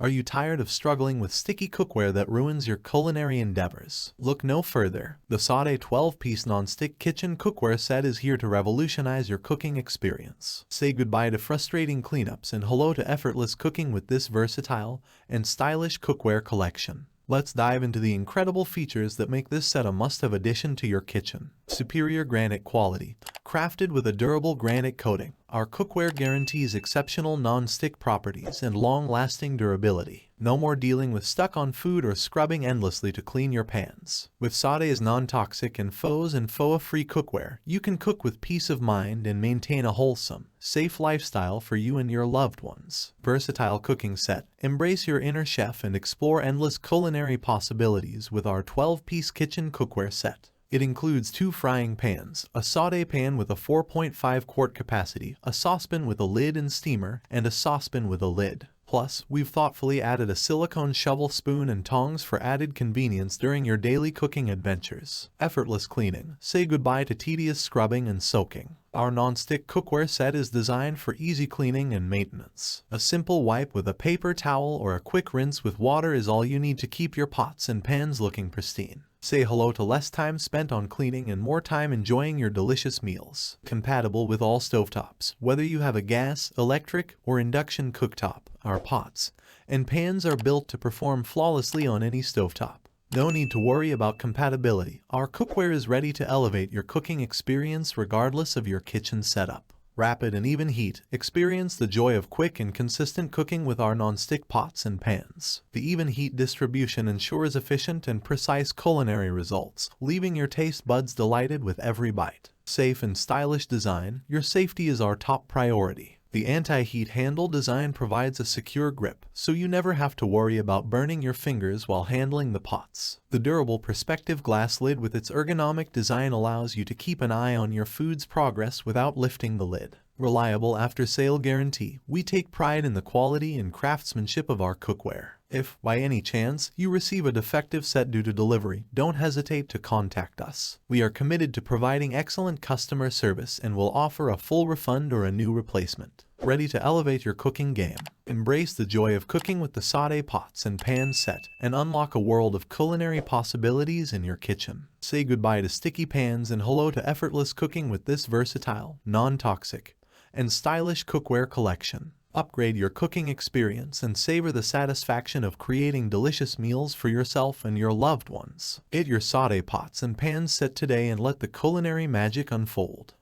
Are you tired of struggling with sticky cookware that ruins your culinary endeavors? Look no further. The Soday 12-piece non-stick kitchen cookware set is here to revolutionize your cooking experience. Say goodbye to frustrating cleanups and hello to effortless cooking with this versatile and stylish cookware collection. Let's dive into the incredible features that make this set a must-have addition to your kitchen. Superior granite quality. Crafted with a durable granite coating, our cookware guarantees exceptional non-stick properties and long-lasting durability. No more dealing with stuck-on food or scrubbing endlessly to clean your pans. With Soday's non-toxic and Pfos and Pfoa-Free cookware, you can cook with peace of mind and maintain a wholesome, safe lifestyle for you and your loved ones. Versatile cooking set. Embrace your inner chef and explore endless culinary possibilities with our 12-piece kitchen cookware set. It includes 2 frying pans, a Soday pan with a 4.5 quart capacity, a saucepan with a lid and steamer, and a saucepan with a lid. Plus, we've thoughtfully added a silicone shovel, spoon, and tongs for added convenience during your daily cooking adventures. Effortless cleaning. Say goodbye to tedious scrubbing and soaking. Our non-stick cookware set is designed for easy cleaning and maintenance. A simple wipe with a paper towel or a quick rinse with water is all you need to keep your pots and pans looking pristine. Say hello to less time spent on cleaning and more time enjoying your delicious meals. Compatible with all stovetops. Whether you have a gas, electric, or induction cooktop, our pots and pans are built to perform flawlessly on any stovetop. No need to worry about compatibility. Our cookware is ready to elevate your cooking experience regardless of your kitchen setup. Rapid and even heat. Experience the joy of quick and consistent cooking with our non-stick pots and pans. The even heat distribution ensures efficient and precise culinary results, leaving your taste buds delighted with every bite. Safe and stylish design. Your safety is our top priority. The anti-heat handle design provides a secure grip, so you never have to worry about burning your fingers while handling the pots. The durable perspective glass lid with its ergonomic design allows you to keep an eye on your food's progress without lifting the lid. Reliable after-sale guarantee. We take pride in the quality and craftsmanship of our cookware. If, by any chance, you receive a defective set due to delivery, don't hesitate to contact us. We are committed to providing excellent customer service and will offer a full refund or a new replacement. Ready to elevate your cooking game? Embrace the joy of cooking with the Soday pots and pans set and unlock a world of culinary possibilities in your kitchen. Say goodbye to sticky pans and hello to effortless cooking with this versatile, non-toxic, and stylish cookware collection. Upgrade your cooking experience and savor the satisfaction of creating delicious meals for yourself and your loved ones. Get your Soday pots and pans set today and let the culinary magic unfold.